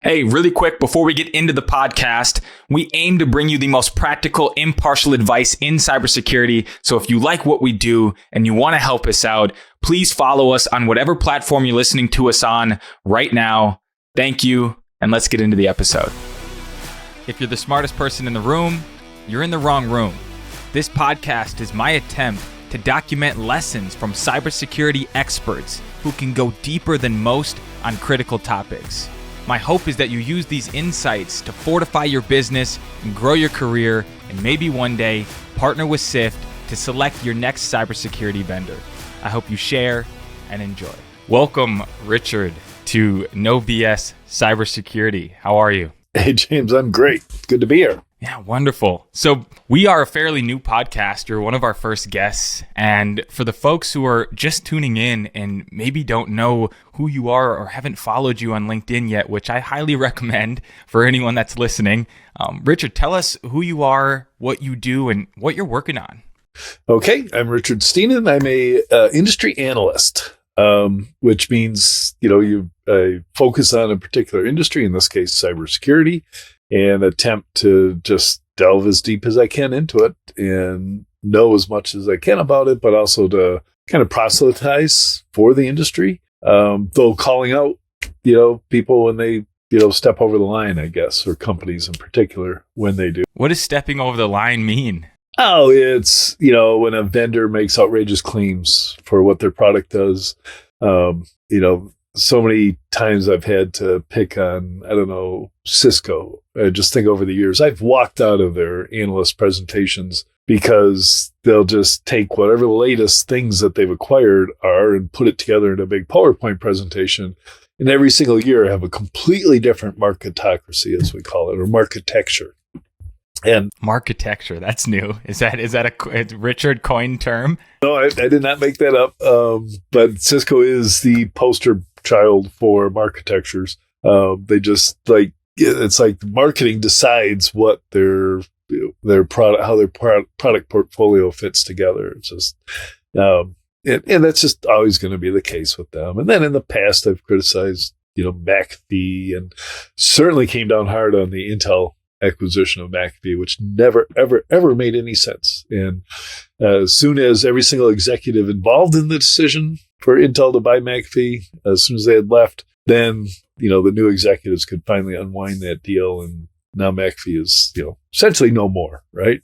Hey, really quick, before we get into the podcast, we aim to bring you the most practical, impartial advice in cybersecurity. So if you like what we do and you want to help us out, please follow us on whatever platform you're listening to us on right now. Thank you, and let's get into the episode. If you're the smartest person in the room, you're in the wrong room. This podcast is my attempt to document lessons from cybersecurity experts who can go deeper than most on critical topics. My hope is that you use these insights to fortify your business and grow your career, and maybe one day partner with SIFT to select your next cybersecurity vendor. I hope you share and enjoy. Welcome, Richard, to No BS Cybersecurity. How are you? Hey, James, I'm great. Good to be here. Yeah, wonderful. So we are a fairly new podcast. You're one of our first guests. And for the folks who are just tuning in and maybe don't know who you are or haven't followed you on LinkedIn yet, which I highly recommend for anyone that's listening, Richard, tell us who you are, what you do, and what you're working on. Okay, I'm Richard Stiennon. I'm a industry analyst, which means, you focus on a particular industry, in this case, cybersecurity, and attempt to just delve as deep as I can into it and know as much as I can about it, but also to kind of proselytize for the industry, though calling out, people when they, step over the line, I guess, or companies in particular when they do. What does stepping over the line mean? Oh, it's, when a vendor makes outrageous claims for what their product does. So many times I've had to pick on, Cisco. I just think over the years, I've walked out of their analyst presentations because they'll just take whatever the latest things that they've acquired are and put it together in a big PowerPoint presentation. And every single year have a completely different marketocracy, as we call it, or marketecture. And marketecture, that's new. Is that a Richard coined term? No, I did not make that up. But Cisco is the poster child for marketectures. They just it's like marketing decides what their product, how their product portfolio fits together. It's just, and that's just always going to be the case with them. And then in the past, I've criticized, McAfee, and certainly came down hard on the Intel acquisition of McAfee, which never, ever, ever made any sense. And as soon as every single executive involved in the decision for Intel to buy McAfee, as soon as they had left, then, the new executives could finally unwind that deal. And now McAfee is, essentially no more, right?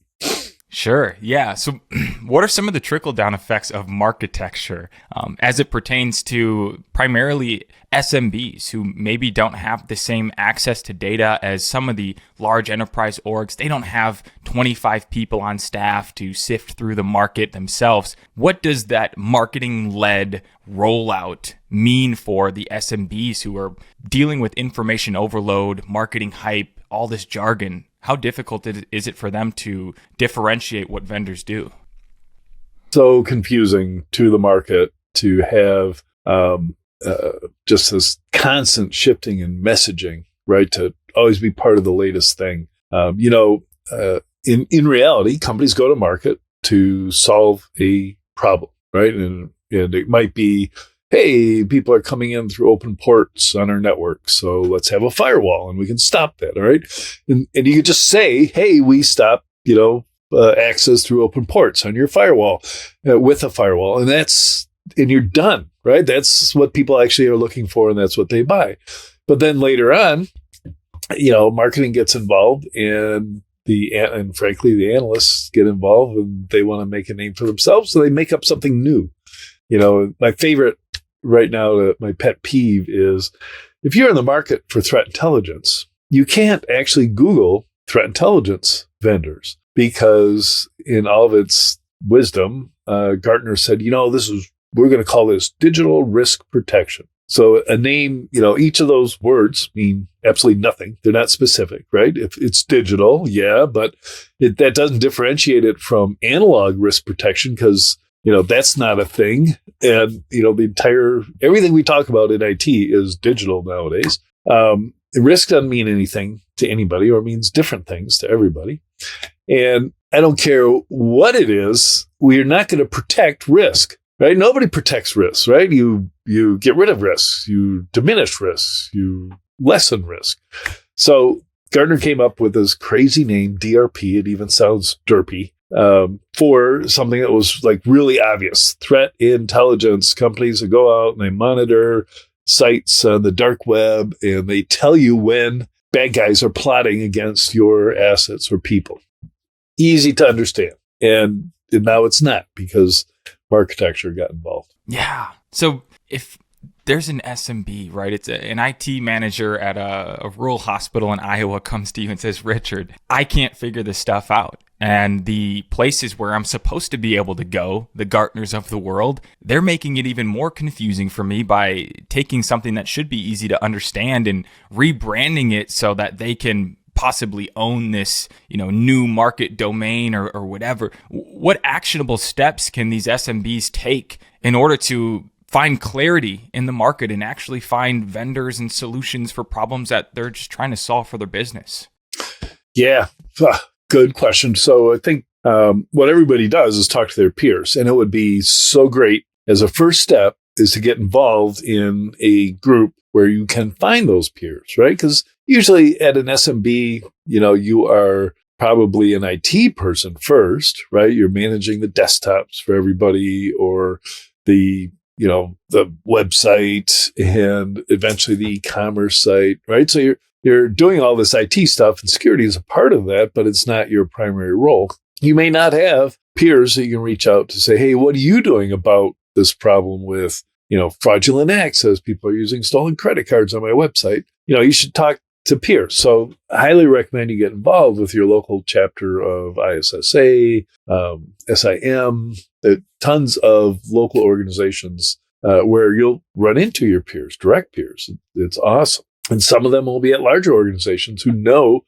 Sure. Yeah. So what are some of the trickle-down effects of marketecture as it pertains to primarily SMBs who maybe don't have the same access to data as some of the large enterprise orgs? They don't have 25 people on staff to sift through the market themselves. What does that marketing-led rollout mean for the SMBs who are dealing with information overload, marketing hype, all this jargon? How difficult is it for them to differentiate what vendors do? So confusing to the market to have just this constant shifting and messaging, right? To always be part of the latest thing. In reality, companies go to market to solve a problem, right? And it might be, hey, people are coming in through open ports on our network, so let's have a firewall and we can stop that, all right? And you could just say, hey, we stop, access through open ports on your firewall with a firewall, and you're done, right? That's what people actually are looking for, and that's what they buy. But then later on, marketing gets involved, and frankly, the analysts get involved, and they want to make a name for themselves, so they make up something new. My favorite right now, my pet peeve is if you're in the market for threat intelligence, you can't actually Google threat intelligence vendors because in all of its wisdom, Gartner said, we're going to call this digital risk protection. So a name, each of those words mean absolutely nothing. They're not specific, right? If it's digital, yeah, but that doesn't differentiate it from analog risk protection because that's not a thing. And, everything we talk about in IT is digital nowadays. Risk doesn't mean anything to anybody or means different things to everybody. And I don't care what it is, we're not going to protect risk, right? Nobody protects risk, right? You get rid of risks, you diminish risks, you lessen risk. So Gartner came up with this crazy name, DRP. It even sounds derpy, for something that was like really obvious. Threat intelligence. Companies that go out and they monitor sites on the dark web and they tell you when bad guys are plotting against your assets or people. Easy to understand. And now it's not, because architecture got involved. Yeah. So if there's an SMB, right? It's an IT manager at a rural hospital in Iowa comes to you and says, Richard, I can't figure this stuff out. And the places where I'm supposed to be able to go, the Gartners of the world, they're making it even more confusing for me by taking something that should be easy to understand and rebranding it so that they can possibly own this, new market domain or whatever. What actionable steps can these SMBs take in order to find clarity in the market and actually find vendors and solutions for problems that they're just trying to solve for their business? Yeah, good question. So I think what everybody does is talk to their peers, and it would be so great as a first step is to get involved in a group where you can find those peers, right? Because usually at an SMB, you are probably an IT person first, right? You're managing the desktops for everybody, or the website, and eventually the e-commerce site, right? So you're doing all this IT stuff, and security is a part of that, but it's not your primary role. You may not have peers that you can reach out to say, hey, what are you doing about this problem with, fraudulent access? People are using stolen credit cards on my website. You should talk to peers. So I highly recommend you get involved with your local chapter of ISSA, SIM, tons of local organizations where you'll run into your peers, direct peers. It's awesome. And some of them will be at larger organizations who know,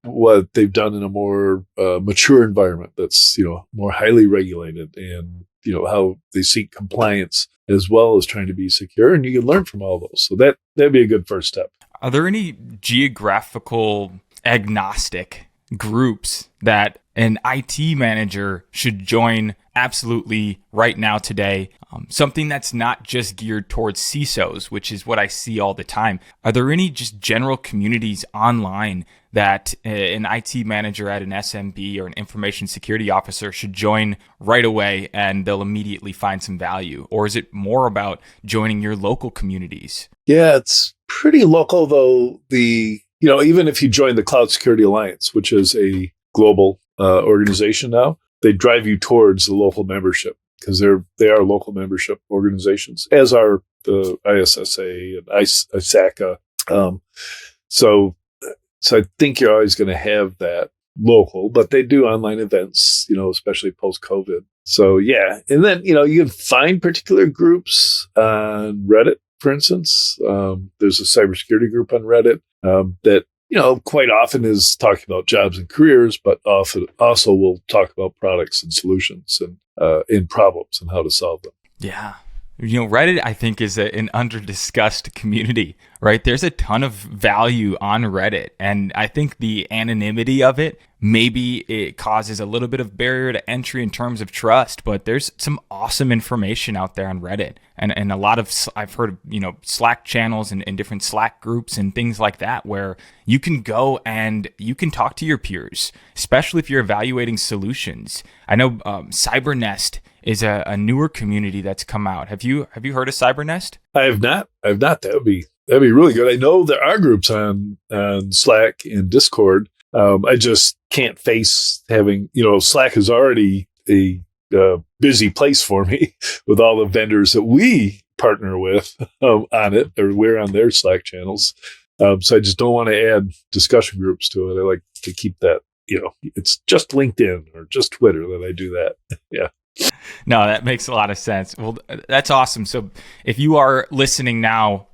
what they've done in a more mature environment that's, more highly regulated, and, how they seek compliance as well as trying to be secure. And you can learn from all those. So that'd be a good first step. Are there any geographical agnostic groups that an IT manager should join absolutely right now today? Something that's not just geared towards CISOs, which is what I see all the time. Are there any just general communities online that an IT manager at an SMB or an information security officer should join right away and they'll immediately find some value? Or is it more about joining your local communities? Yeah, it's pretty local, though. Even if you join the Cloud Security Alliance, which is a global organization now, they drive you towards the local membership, because they are local membership organizations, as are the ISSA and ISACA. So I think you're always going to have that local, but they do online events, especially post-COVID. So yeah. And then, you can find particular groups on Reddit, for instance. There's a cybersecurity group on Reddit that, quite often is talking about jobs and careers, but often also will talk about products and solutions and problems and how to solve them. Yeah. Reddit, I think, is an under-discussed community, right? There's a ton of value on Reddit. And I think the anonymity of it, maybe it causes a little bit of barrier to entry in terms of trust, but there's some awesome information out there on Reddit. And a lot of, I've heard of, Slack channels and different Slack groups and things like that, where you can go and you can talk to your peers, especially if you're evaluating solutions. I know Cybernest is a newer community that's come out. Have you heard of Cybernest? I have not. That'd be really good. I know there are groups on Slack and Discord. I just can't face having, Slack is already a busy place for me with all the vendors that we partner with on it, or we're on their Slack channels. So I just don't want to add discussion groups to it. I like to keep that, it's just LinkedIn or just Twitter that I do that. Yeah. No, that makes a lot of sense. Well, that's awesome. So if you are listening now,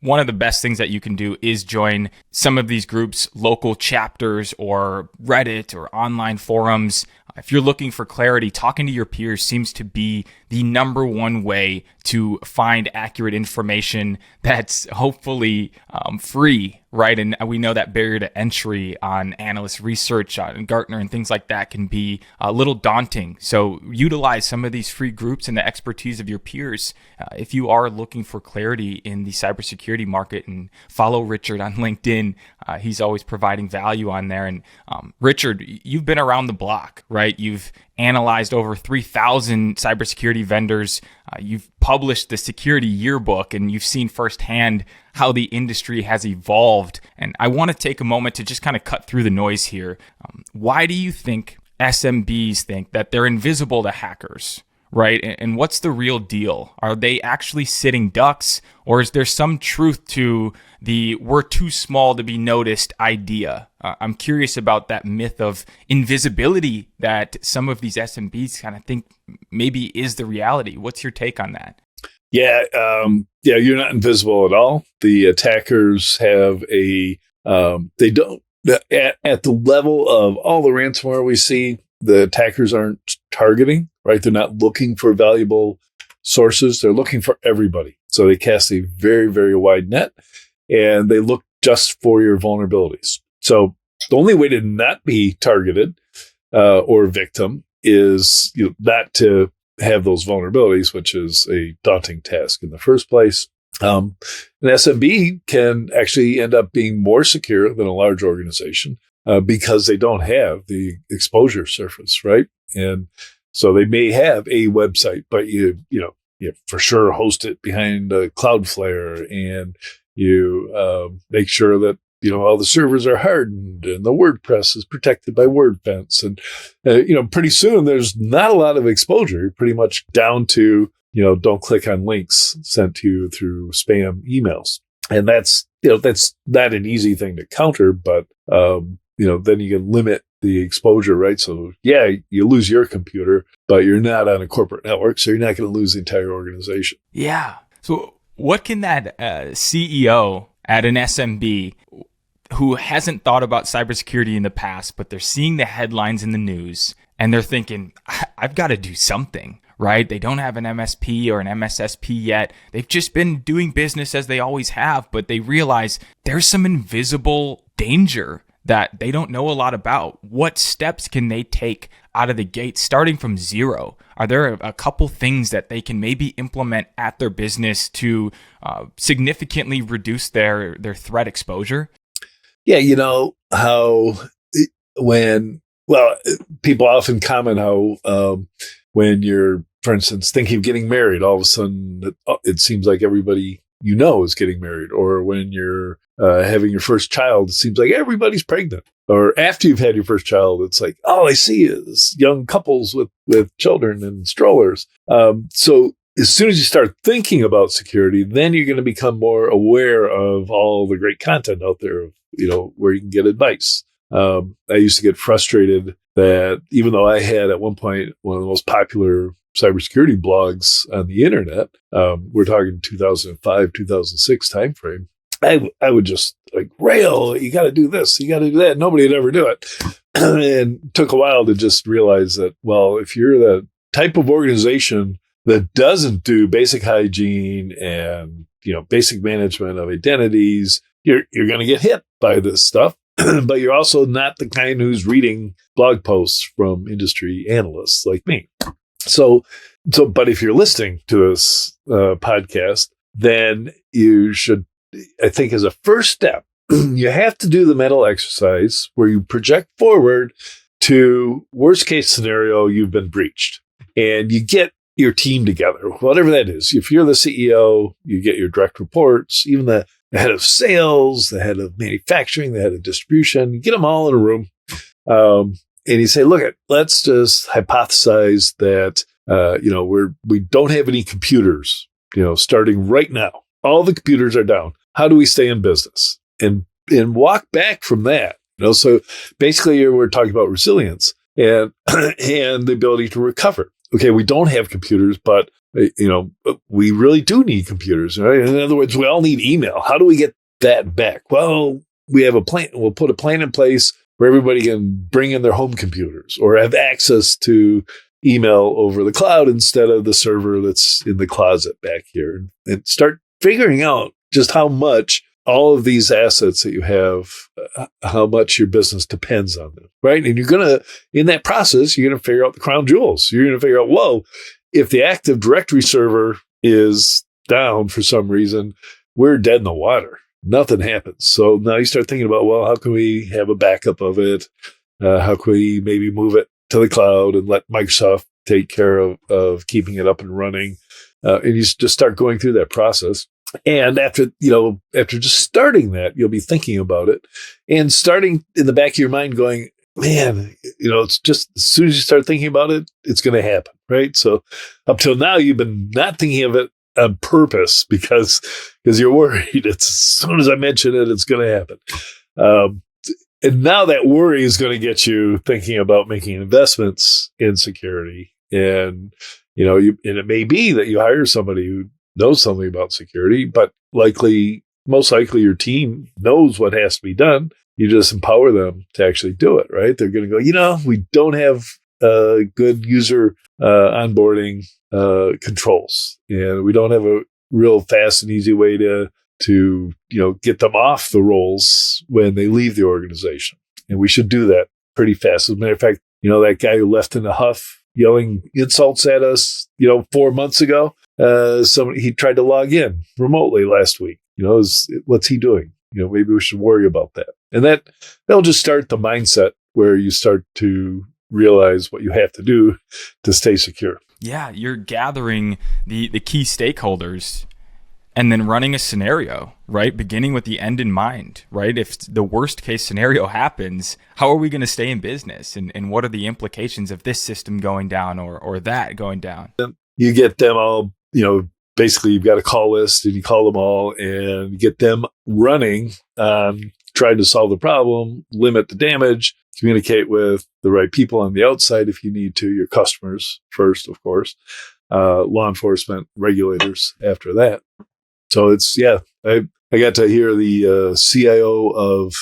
one of the best things that you can do is join some of these groups, local chapters or Reddit or online forums. If you're looking for clarity, talking to your peers seems to be the number one way to find accurate information that's hopefully free right? And we know that barrier to entry on analyst research on Gartner and things like that can be a little daunting. So utilize some of these free groups and the expertise of your peers if you are looking for clarity in the cybersecurity market, and follow Richard on LinkedIn. He's always providing value on there. And Richard, you've been around the block, right? You've analyzed over 3,000 cybersecurity vendors. You've published the security yearbook, and you've seen firsthand how the industry has evolved. And I want to take a moment to just kind of cut through the noise here. Why do you think SMBs think that they're invisible to hackers, right? And what's the real deal? Are they actually sitting ducks, or is there some truth to the "we're too small to be noticed" idea? I'm curious about that myth of invisibility that some of these SMBs kind of think maybe is the reality. What's your take on that? Yeah, you're not invisible at all. The attackers have they don't, at the level of all the ransomware we see, the attackers aren't targeting, right? They're not looking for valuable sources. They're looking for everybody. So they cast a very, very wide net, and they look just for your vulnerabilities. So the only way to not be targeted or victim is not to have those vulnerabilities, which is a daunting task in the first place. An SMB can actually end up being more secure than a large organization because they don't have the exposure surface, right? And so they may have a website, but you for sure host it behind Cloudflare, and you make sure that all the servers are hardened and the WordPress is protected by WordFence. And, pretty soon there's not a lot of exposure, pretty much down to, don't click on links sent to you through spam emails. And that's not an easy thing to counter, but, then you can limit the exposure, right? So yeah, you lose your computer, but you're not on a corporate network, so you're not going to lose the entire organization. Yeah. So what can that CEO at an SMB who hasn't thought about cybersecurity in the past, but they're seeing the headlines in the news and they're thinking, I've got to do something, right? They don't have an MSP or an MSSP yet. They've just been doing business as they always have, but they realize there's some invisible danger that they don't know a lot about. What steps can they take out of the gate, starting from zero? Are there a couple things that they can maybe implement at their business to significantly reduce their threat exposure? Yeah, how people often comment how when you're, for instance, thinking of getting married, all of a sudden it seems like everybody is getting married. Or when you're having your first child, it seems like everybody's pregnant. Or after you've had your first child, it's like, all I see is young couples with children and strollers. So as soon as you start thinking about security, then you're going to become more aware of all the great content out there, where you can get advice. I used to get frustrated that even though I had at one point one of the most popular cybersecurity blogs on the internet, we're talking 2005, 2006 timeframe, I would just rail, you got to do this, you got to do that. Nobody would ever do it. And it took a while to just realize that, well, if you're the type of organization that doesn't do basic hygiene and, basic management of identities, you're going to get hit by this stuff. But you're also not the kind who's reading blog posts from industry analysts like me. So, but if you're listening to this podcast, then you should, I think, as a first step, you have to do the mental exercise where you project forward to worst case scenario, you've been breached, and you get your team together, whatever that is. If you're the CEO, you get your direct reports, even the head of sales, the head of manufacturing, the head of distribution, you get them all in a room. And you say, look, let's just hypothesize that, we don't have any computers, starting right now. All the computers are down. How do we stay in business? And walk back from that. So basically we're talking about resilience and the ability to recover. Okay, we don't have computers, but we really do need computers, right? In other words, we all need email. How do we get that back? Well, we have a plan. We'll put a plan in place where everybody can bring in their home computers or have access to email over the cloud instead of the server that's in the closet back here, and start figuring out just how much all of these assets that you have, how much your business depends on them, right? And in that process, you're going to figure out the crown jewels. You're going to figure out, whoa, if the Active Directory server is down for some reason, we're dead in the water. Nothing happens. So now you start thinking about, well, how can we have a backup of it? How can we maybe move it to the cloud and let Microsoft take care of keeping it up and running? And you just start going through that process. And after just starting that, you'll be thinking about it and starting in the back of your mind going, man, it's just as soon as you start thinking about it, it's going to happen, right? So up till now, you've been not thinking of it on purpose because you're worried. It's as soon as I mention it, it's going to happen. And now that worry is going to get you thinking about making investments in security. And, and it may be that you hire somebody who knows something about security, but most likely your team knows what has to be done. You just empower them to actually do it, right? They're going to go, we don't have good user onboarding controls, and we don't have a real fast and easy way to get them off the rolls when they leave the organization. And we should do that pretty fast. As a matter of fact, that guy who left in a huff yelling insults at us, 4 months ago, he tried to log in remotely last week. What's he doing? Maybe we should worry about that. And that'll just start the mindset where you start to realize what you have to do to stay secure. Yeah, you're gathering the key stakeholders and then running a scenario, right? Beginning with the end in mind, right? If the worst case scenario happens, how are we going to stay in business? And what are the implications of this system going down or that going down? You get them all, basically you've got a call list and you call them all and get them running, trying to solve the problem, limit the damage, communicate with the right people on the outside if you need to, your customers first, of course, law enforcement, regulators after that. So I got to hear the CIO of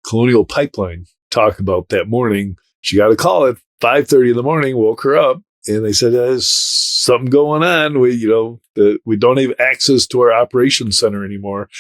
Colonial Pipeline talk about that morning. She got a call at 5:30 in the morning, woke her up, and they said, there's something going on. We don't have access to our operations center anymore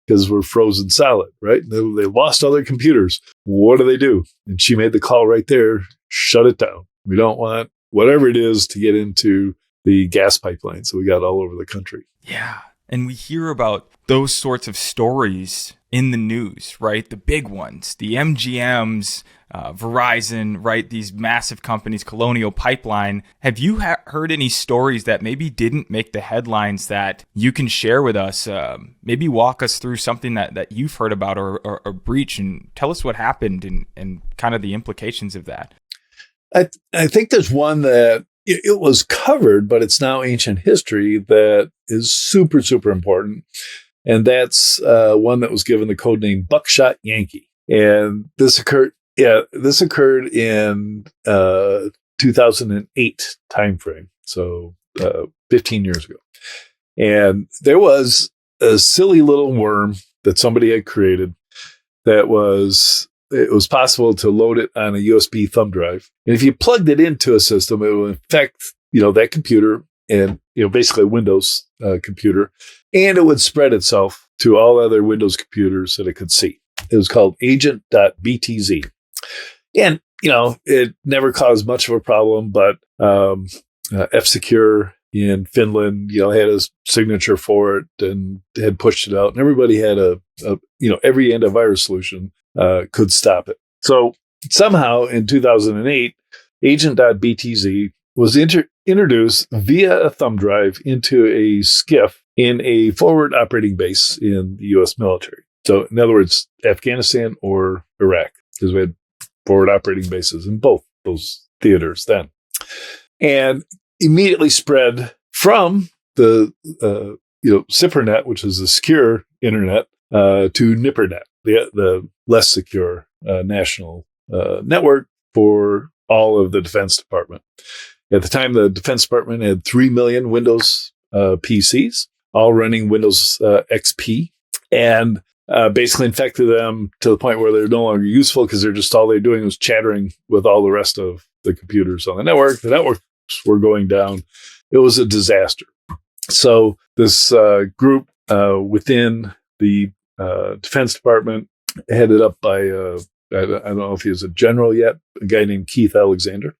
because we're frozen solid, right? They lost all their computers. What do? And she made the call right there, shut it down. We don't want whatever it is to get into the gas pipeline. So we got all over the country. Yeah. And we hear about those sorts of stories in the news, right? The big ones, the MGMs, Verizon, right? These massive companies, Colonial Pipeline. Have you heard any stories that maybe didn't make the headlines that you can share with us? Maybe walk us through something that you've heard about or a breach, and tell us what happened and kind of the implications of that. I think there's one that it was covered, but it's now ancient history that is super, super important. And that's one that was given the code name Buckshot Yankee. And this occurred in 2008 timeframe. So 15 years ago. And there was a silly little worm that somebody had created it was possible to load it on a USB thumb drive. And if you plugged it into a system, it would infect, that computer and, basically a Windows computer, and it would spread itself to all other Windows computers that it could see. It was called agent.btz. And, it never caused much of a problem, but F-Secure in Finland, had a signature for it and had pushed it out. And everybody had every antivirus solution could stop it. So somehow in 2008, agent.btz was introduced via a thumb drive into a SCIF in a forward operating base in the U.S. military. So in other words, Afghanistan or Iraq, because we had forward operating bases in both those theaters then. And immediately spread from the SIPRNet, which is the secure internet, to NIPRNet, the less secure national network for all of the Defense Department. At the time, the Defense Department had 3 million Windows PCs, all running Windows XP, and basically infected them to the point where they're no longer useful because all they're doing was chattering with all the rest of the computers on the network. The networks were going down. It was a disaster. So this group within the Defense Department, headed up by, I don't know if he was a general yet, a guy named Keith Alexander,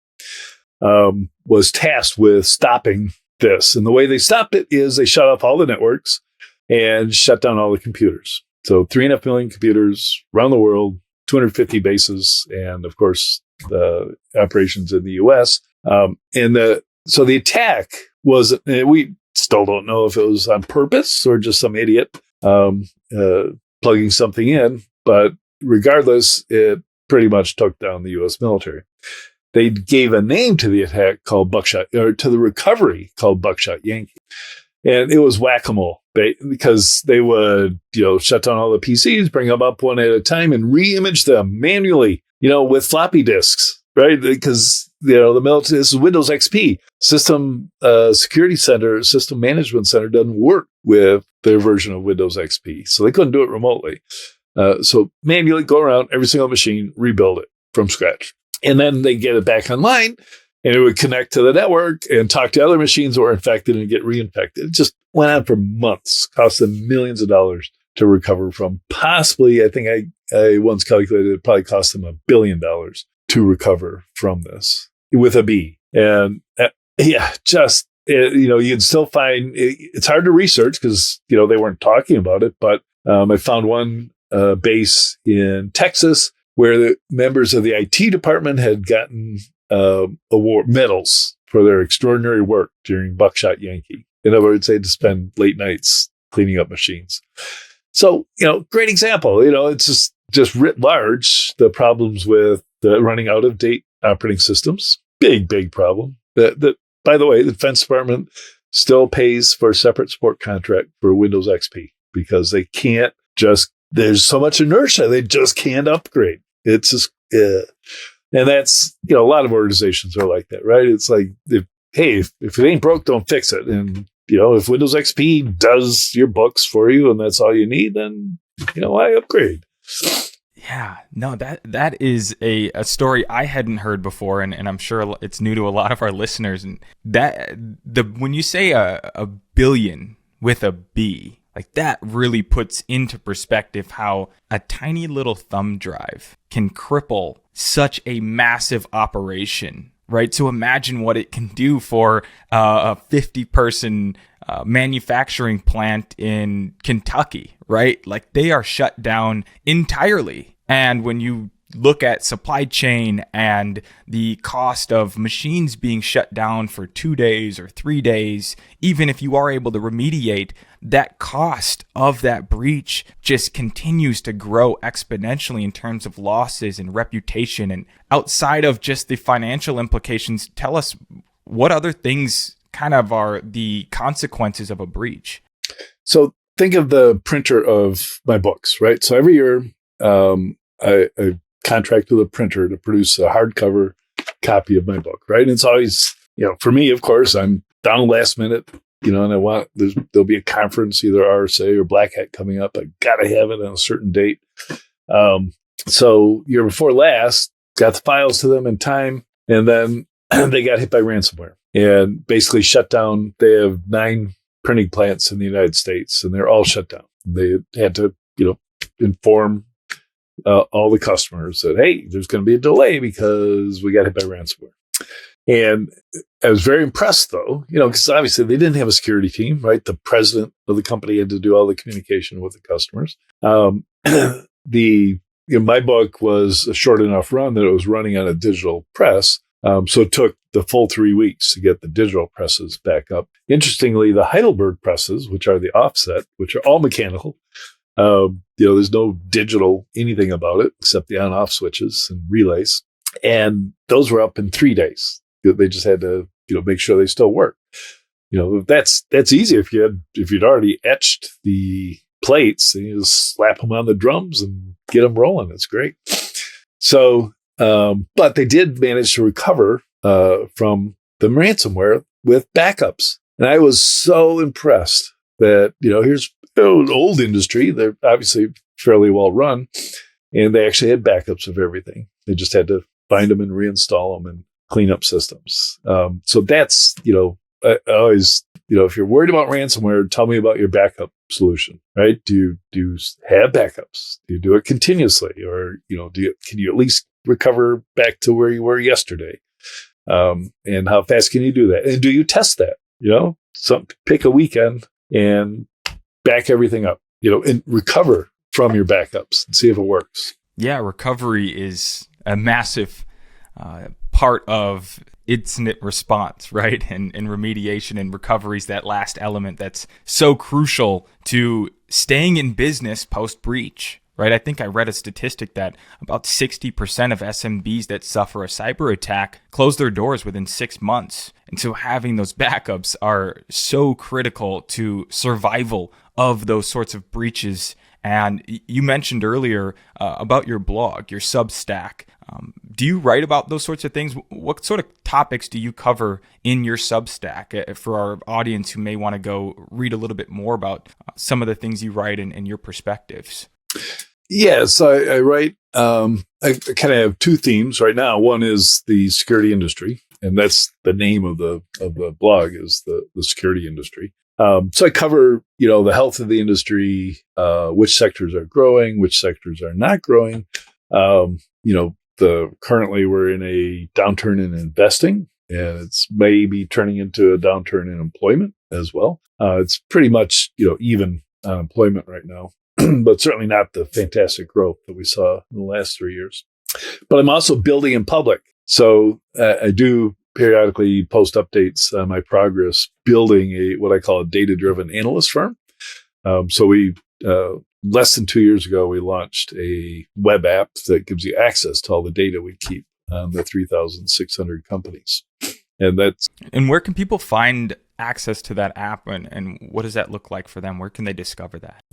was tasked with stopping this. And the way they stopped it is they shut off all the networks and shut down all the computers. So 3.5 million computers around the world, 250 bases, and of course, the operations in the U.S. So the attack was, we still don't know if it was on purpose or just some idiot plugging something in, but regardless, it pretty much took down the U.S. military. They gave a name to the attack called Buckshot, or to the recovery called Buckshot Yankee. And it was whack-a-mole because they would, shut down all the PCs, bring them up one at a time and re-image them manually, with floppy disks, right? Because, the military, this is Windows XP. System Security Center, System Management Center doesn't work with their version of Windows XP. So they couldn't do it remotely. So manually go around every single machine, rebuild it from scratch. And then they get it back online and it would connect to the network and talk to other machines that were infected and get reinfected. It just went on for months, cost them millions of dollars to recover from. Possibly, I think I once calculated it probably cost them $1 billion to recover from this with a B. And you can still find it's hard to research because, they weren't talking about it. But I found one base in Texas where the members of the IT department had gotten award medals for their extraordinary work during Buckshot Yankee. In other words, they had to spend late nights cleaning up machines. So, great example. It's just writ large, the problems with the running out of date operating systems. Big problem. That, by the way, the Defense Department still pays for a separate support contract for Windows XP because they can't there's so much inertia, they just can't upgrade. It's just, and that's, a lot of organizations are like that, right? It's like, if it ain't broke, don't fix it. And, if Windows XP does your books for you and that's all you need, then, why upgrade? Yeah, no, that is a story I hadn't heard before, and I'm sure it's new to a lot of our listeners. And when you say a billion with a B, like that really puts into perspective how a tiny little thumb drive can cripple such a massive operation, right? So imagine what it can do for a 50-person manufacturing plant in Kentucky, right? Like they are shut down entirely. And when you look at supply chain and the cost of machines being shut down for 2 days or 3 days, even if you are able to remediate, that cost of that breach just continues to grow exponentially in terms of losses and reputation. And outside of just the financial implications, tell us what other things kind of are the consequences of a breach. So think of the printer of my books, right? So every year I contract with a printer to produce a hardcover copy of my book, right? And it's always, for me, of course, I'm down last minute, and I want, there'll be a conference, either RSA or Black Hat coming up. I got to have it on a certain date. So year before last, got the files to them in time, and then they got hit by ransomware and basically shut down. They have 9 printing plants in the United States, and they're all shut down. They had to, inform all the customers that, hey, there's going to be a delay because we got hit by ransomware. And I was very impressed, though, because obviously they didn't have a security team, right? The president of the company had to do all the communication with the customers. My book was a short enough run that it was running on a digital press. So it took the full 3 weeks to get the digital presses back up. Interestingly, the Heidelberg presses, which are the offset, which are all mechanical, there's no digital anything about it except the on-off switches and relays. And those were up in 3 days. They just had to, make sure they still work. That's easy if you'd already etched the plates and you just slap them on the drums and get them rolling. It's great. So, but they did manage to recover from the ransomware with backups. And I was so impressed that, here's an old industry. They're obviously fairly well run, and they actually had backups of everything. They just had to find them and reinstall them and clean up systems. So that's, I always, if you're worried about ransomware, tell me about your backup solution, right? Do you have backups? Do you do it continuously, or can you at least recover back to where you were yesterday? And how fast can you do that? And do you test that? Pick a weekend and back everything up, and recover from your backups and see if it works. Yeah, recovery is a massive part of incident response, right? And remediation and recovery is that last element that's so crucial to staying in business post-breach, right? I think I read a statistic that about 60% of SMBs that suffer a cyber attack close their doors within 6 months. And so having those backups are so critical to survival of those sorts of breaches. And you mentioned earlier about your blog, your Substack. Do you write about those sorts of things? What sort of topics do you cover in your Substack for our audience who may want to go read a little bit more about some of the things you write and your perspectives? Yes, I write. I kind of have two themes right now. One is the security industry, and that's the name of the blog is the security industry. So I cover, the health of the industry, which sectors are growing, which sectors are not growing. Currently we're in a downturn in investing, and it's maybe turning into a downturn in employment as well. It's pretty much, even unemployment right now, but certainly not the fantastic growth that we saw in the last 3 years. But I'm also building in public. So I do periodically post updates on my progress building what I call a data-driven analyst firm. So we, less than 2 years ago, we launched a web app that gives you access to all the data we keep on the 3,600 companies. And where can people find access to that app, and what does that look like for them? Where can they discover that?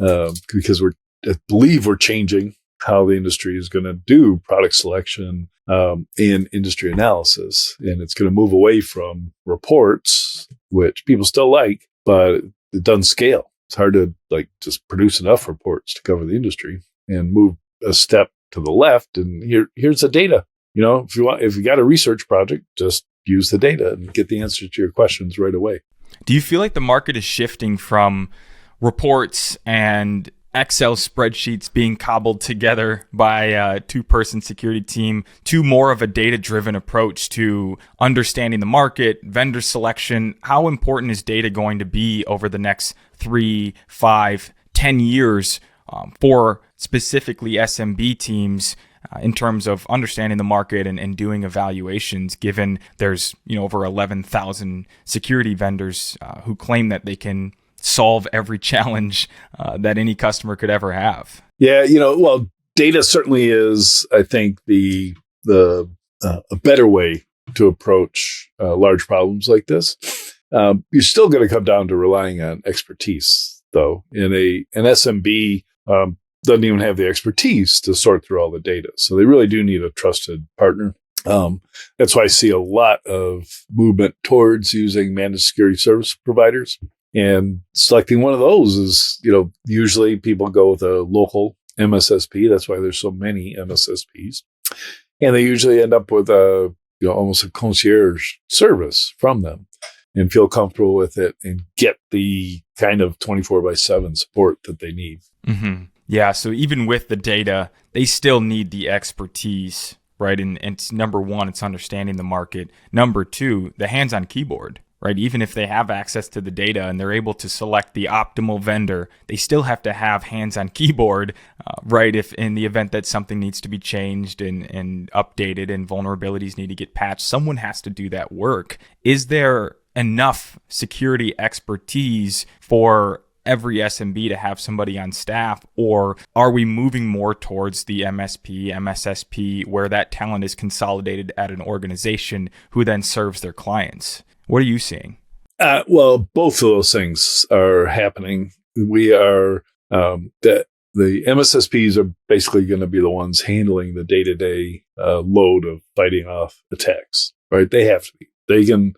Because I believe we're changing how the industry is going to do product selection and industry analysis. And it's going to move away from reports, which people still like, but it doesn't scale. It's hard to just produce enough reports to cover the industry, and move a step to the left. And here's the data. If you got a research project, just use the data and get the answers to your questions right away. Do you feel like the market is shifting from reports and Excel spreadsheets being cobbled together by a two-person security team to more of a data-driven approach to understanding the market, vendor selection? How important is data going to be over the next 3, 5, 10 years for specifically SMB teams in terms of understanding the market and doing evaluations, given there's over 11,000 security vendors who claim that they can solve every challenge that any customer could ever have? Yeah, data certainly is, I think, a better way to approach large problems like this. You're still going to come down to relying on expertise, though. An SMB doesn't even have the expertise to sort through all the data, so they really do need a trusted partner. That's why I see a lot of movement towards using managed security service providers. And selecting one of those is, usually people go with a local MSSP. That's why there's so many MSSPs. And they usually end up with almost a concierge service from them, and feel comfortable with it and get the kind of 24/7 support that they need. Mm-hmm. Yeah. So even with the data, they still need the expertise, right? And it's number one, it's understanding the market. Number two, the hands-on keyboard. Right, even if they have access to the data and they're able to select the optimal vendor, they still have to have hands-on keyboard, right? If in the event that something needs to be changed and updated and vulnerabilities need to get patched, someone has to do that work. Is there enough security expertise for every SMB to have somebody on staff, or are we moving more towards the MSP, MSSP, where that talent is consolidated at an organization who then serves their clients? What are you seeing? Well, both of those things are happening. We are the MSSPs are basically going to be the ones handling the day-to-day load of fighting off attacks. Right? They have to be. They can,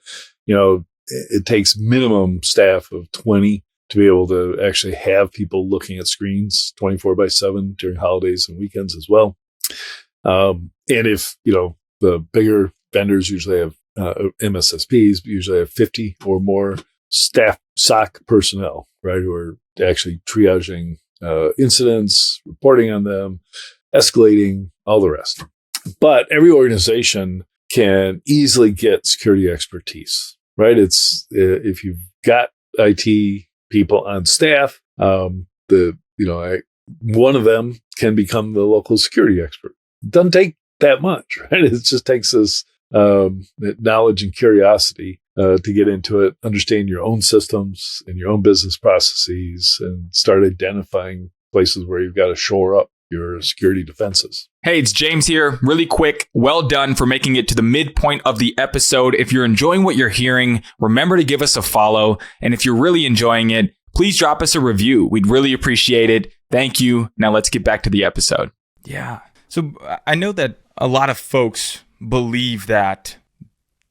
it takes minimum staff of 20 to be able to actually have people looking at screens 24/7 during holidays and weekends as well. And if the bigger vendors usually have MSSPs usually have 50 or more staff SOC personnel, right, who are actually triaging incidents, reporting on them, escalating, all the rest. But every organization can easily get security expertise, right? It's if you've got IT people on staff, one of them can become the local security expert. It doesn't take that much, right? It just takes this knowledge and curiosity to get into it, understand your own systems and your own business processes, and start identifying places where you've got to shore up your security defenses. Hey, it's James here. Really quick, well done for making it to the midpoint of the episode. If you're enjoying what you're hearing, remember to give us a follow. And if you're really enjoying it, please drop us a review. We'd really appreciate it. Thank you. Now let's get back to the episode. Yeah. So I know that a lot of folks believe that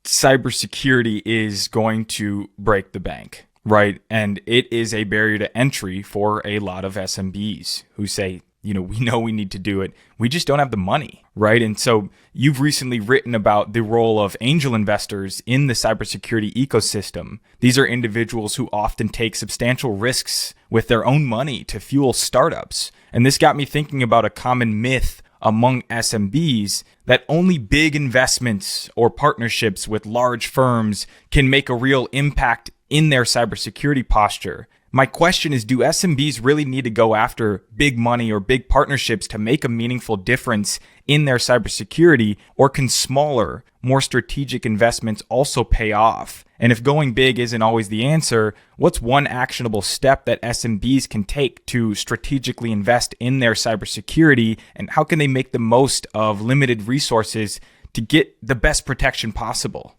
cybersecurity is going to break the bank, right? And it is a barrier to entry for a lot of SMBs who say, we know we need to do it. We just don't have the money, right? And so you've recently written about the role of angel investors in the cybersecurity ecosystem. These are individuals who often take substantial risks with their own money to fuel startups. And this got me thinking about a common myth among SMBs that only big investments or partnerships with large firms can make a real impact in their cybersecurity posture. My question is, do SMBs really need to go after big money or big partnerships to make a meaningful difference in their cybersecurity, or can smaller, more strategic investments also pay off? And if going big isn't always the answer, what's one actionable step that SMBs can take to strategically invest in their cybersecurity, and how can they make the most of limited resources to get the best protection possible?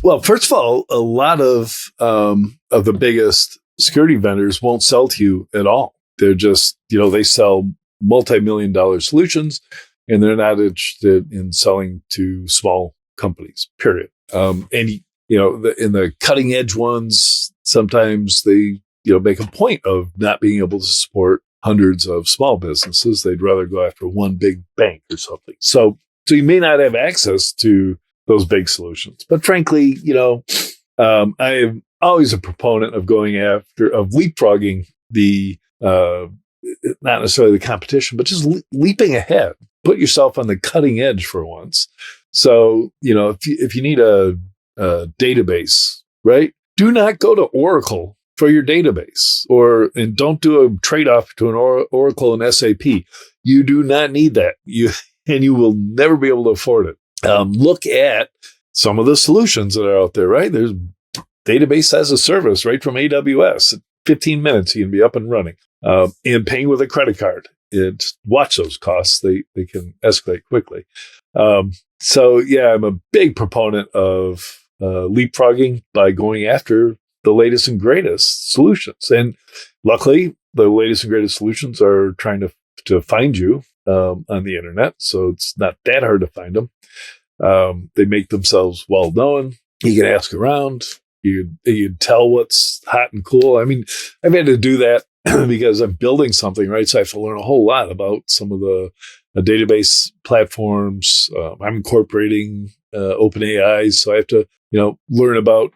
Well, first of all, a lot of the biggest security vendors won't sell to you at all. They're just, they sell multi-million-dollar solutions, and they're not interested in selling to small companies, period. In the cutting edge ones, sometimes they, make a point of not being able to support hundreds of small businesses. They'd rather go after one big bank or something. So you may not have access to those big solutions. But frankly, I am always a proponent of leapfrogging the, not necessarily the competition, but just leaping ahead. Put yourself on the cutting edge for once. So, if you need a database, right? Do not go to Oracle for your database, and don't do a trade-off to an Oracle and SAP. You do not need that. You will never be able to afford it. Look at some of the solutions that are out there, right? There's database as a service right from AWS. 15 minutes, you can be up and running, and paying with a credit card. Watch those costs. They can escalate quickly. So I'm a big proponent of leapfrogging by going after the latest and greatest solutions. And luckily, the latest and greatest solutions are trying to find you on the internet. So it's not that hard to find them. They make themselves well known. You can ask around. You tell what's hot and cool. I mean, I've had to do that because I'm building something, right? So I have to learn a whole lot about some of the database platforms. I'm incorporating OpenAI, so I have to, learn about,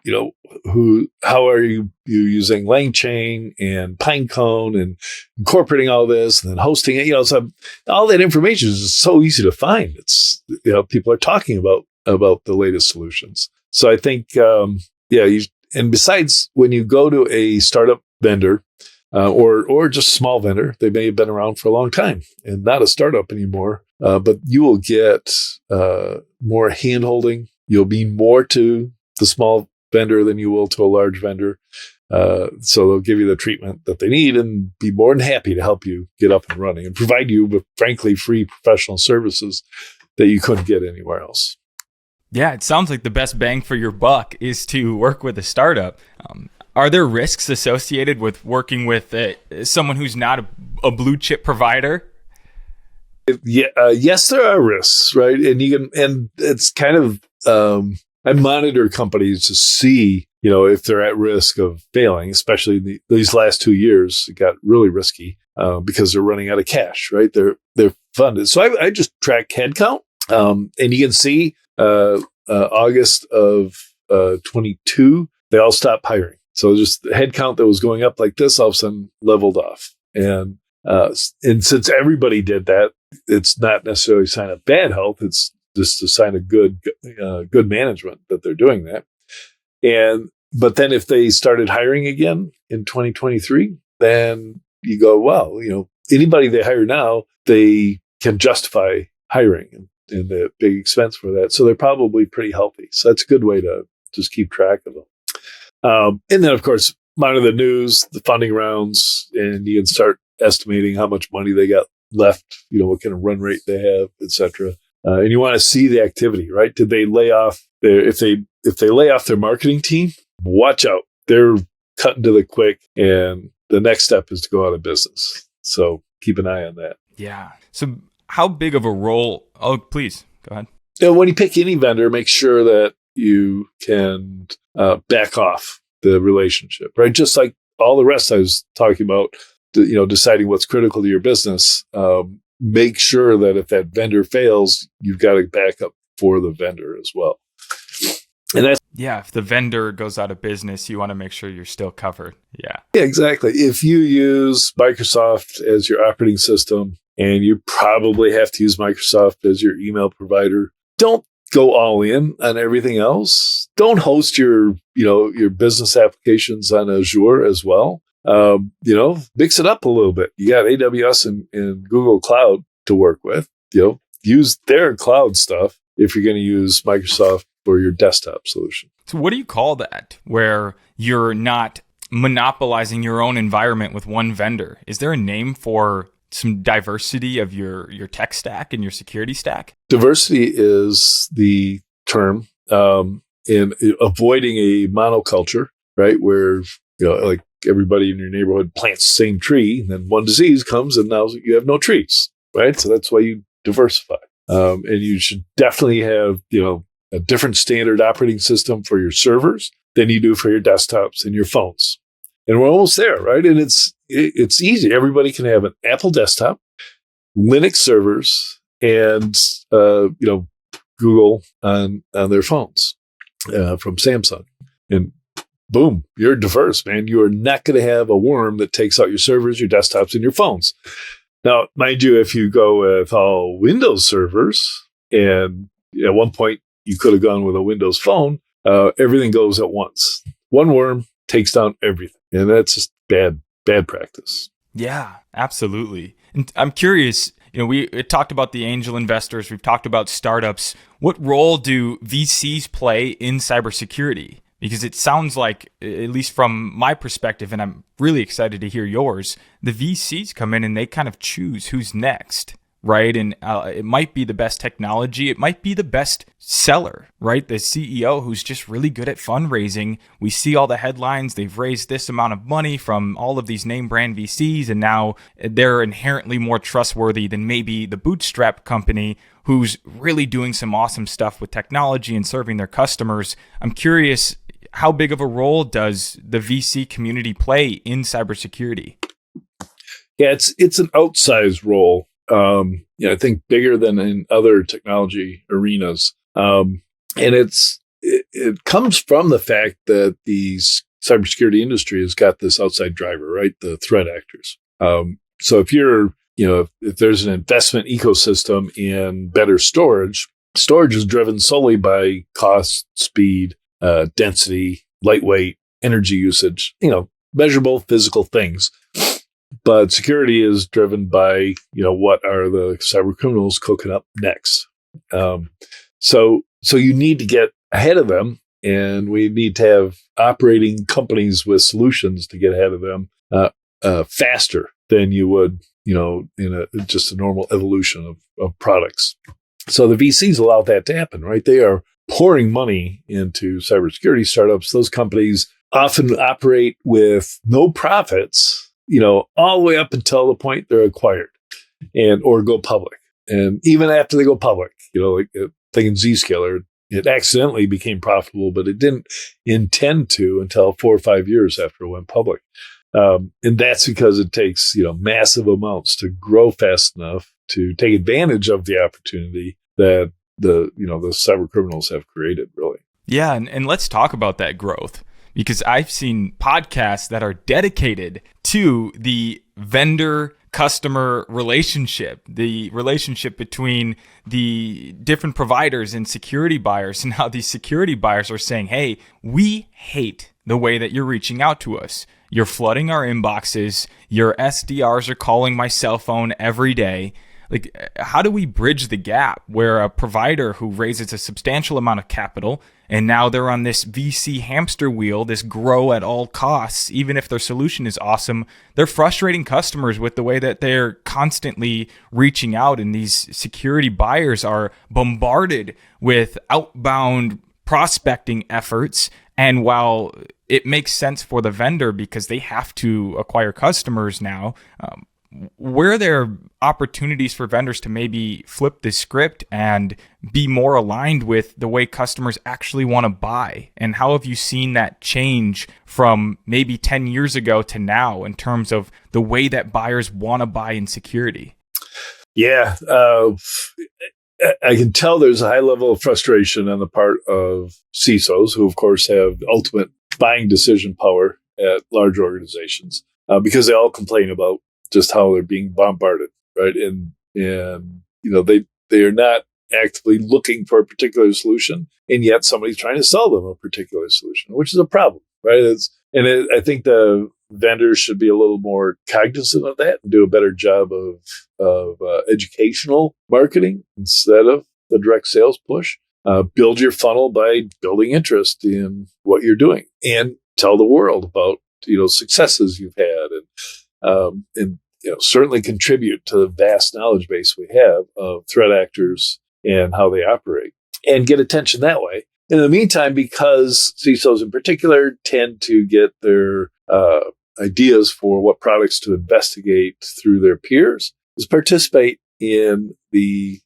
how are you using LangChain and Pinecone and incorporating all this and then hosting it. So all that information is just so easy to find. It's, people are talking about the latest solutions. So I think, and besides, when you go to a startup vendor or just a small vendor, they may have been around for a long time and not a startup anymore, but you will get more handholding. You'll be more to the small vendor than you will to a large vendor. So they'll give you the treatment that they need and be more than happy to help you get up and running and provide you with, frankly, free professional services that you couldn't get anywhere else. Yeah, it sounds like the best bang for your buck is to work with a startup. Are there risks associated with working with someone who's not a blue chip provider? Yes, there are risks, right? And it's kind of, I monitor companies to see, if they're at risk of failing, especially these last 2 years. It got really risky because they're running out of cash, right? They're funded. So I just track headcount, and you can see August of 22, they all stopped hiring. So just the headcount that was going up like this all of a sudden leveled off. And since everybody did that, it's not necessarily a sign of bad health. It's just a sign of good management that they're doing that. But then if they started hiring again in 2023, then you go, well, anybody they hire now, they can justify hiring and the big expense for that. So they're probably pretty healthy. So that's a good way to just keep track of them. And then, of course, monitor the news, the funding rounds, and you can start estimating how much money they got left, what kind of run rate they have, et cetera. And you want to see the activity, right? Did they lay off if they lay off their marketing team, watch out. They're cutting to the quick, and the next step is to go out of business. So keep an eye on that. Yeah. So how big of a role? Oh, please go ahead. When you pick any vendor, make sure that you can back off the relationship, right? Just like all the rest I was talking about, deciding what's critical to your business. Make sure that if that vendor fails, you've got a backup for the vendor as well. And that's if the vendor goes out of business, you want to make sure you're still covered. Yeah, exactly. If you use Microsoft as your operating system, and you probably have to use Microsoft as your email provider, don't go all in on everything else. Don't host your business applications on Azure as well. Mix it up a little bit. You got AWS and Google Cloud to work with. Use their cloud stuff if you're going to use Microsoft for your desktop solution. So what do you call that, where you're not monopolizing your own environment with one vendor? Is there a name for some diversity of your tech stack and your security stack? Diversity is the term in avoiding a monoculture, right? Where, like everybody in your neighborhood plants the same tree, and then one disease comes and now you have no trees, right? So that's why you diversify. And you should definitely have, a different standard operating system for your servers than you do for your desktops and your phones. And we're almost there, right? And it's easy. Everybody can have an Apple desktop, Linux servers, and Google on their phones from Samsung. And boom, you're diverse, man. You are not going to have a worm that takes out your servers, your desktops, and your phones. Now, mind you, if you go with all Windows servers, and at one point you could have gone with a Windows phone, everything goes at once. One worm takes down everything. And that's just bad practice. Yeah, absolutely. And I'm curious, we talked about the angel investors. We've talked about startups. What role do VCs play in cybersecurity? Because it sounds like, at least from my perspective, and I'm really excited to hear yours, the VCs come in and they kind of choose who's next, right? And it might be the best technology. It might be the best seller, right? The CEO who's just really good at fundraising. We see all the headlines. They've raised this amount of money from all of these name brand VCs, and now they're inherently more trustworthy than maybe the bootstrap company who's really doing some awesome stuff with technology and serving their customers. I'm curious, how big of a role does the VC community play in cybersecurity? Yeah, it's an outsized role. I think bigger than in other technology arenas. And it comes from the fact that the cybersecurity industry has got this outside driver, right? The threat actors. So if you're, if there's an investment ecosystem in better storage is driven solely by cost, speed, density, lightweight, energy usage, measurable physical things. But security is driven by, what are the cyber criminals cooking up next? So you need to get ahead of them, and we need to have operating companies with solutions to get ahead of them faster than you would, in just a normal evolution of products. So the VCs allow that to happen, right? They are pouring money into cybersecurity startups. Those companies often operate with no profits, all the way up until the point they're acquired or go public. And even after they go public, like thinking Zscaler, it accidentally became profitable, but it didn't intend to until 4 or 5 years after it went public. And that's because it takes, massive amounts to grow fast enough to take advantage of the opportunity that the cyber criminals have created, really. Yeah. And let's talk about that growth, because I've seen podcasts that are dedicated to the vendor customer relationship, the relationship between the different providers and security buyers, and how these security buyers are saying, hey, we hate the way that you're reaching out to us. You're flooding our inboxes. Your SDRs are calling my cell phone every day. Like, how do we bridge the gap where a provider who raises a substantial amount of capital and now they're on this VC hamster wheel, this grow at all costs, even if their solution is awesome, they're frustrating customers with the way that they're constantly reaching out, and these security buyers are bombarded with outbound prospecting efforts. And while it makes sense for the vendor because they have to acquire customers now, where are there opportunities for vendors to maybe flip the script and be more aligned with the way customers actually want to buy? And how have you seen that change from maybe 10 years ago to now in terms of the way that buyers want to buy in security? Yeah, I can tell there's a high level of frustration on the part of CISOs, who, of course, have ultimate buying decision power at large organizations, because they all complain about just how they're being bombarded, right? And they are not actively looking for a particular solution, and yet somebody's trying to sell them a particular solution, which is a problem, right? I think the vendors should be a little more cognizant of that and do a better job of educational marketing instead of the direct sales push. Build your funnel by building interest in what you're doing, and tell the world about successes you've had, and certainly contribute to the vast knowledge base we have of threat actors and how they operate, and get attention that way. In the meantime, because CISOs in particular tend to get their ideas for what products to investigate through their peers, is participate in the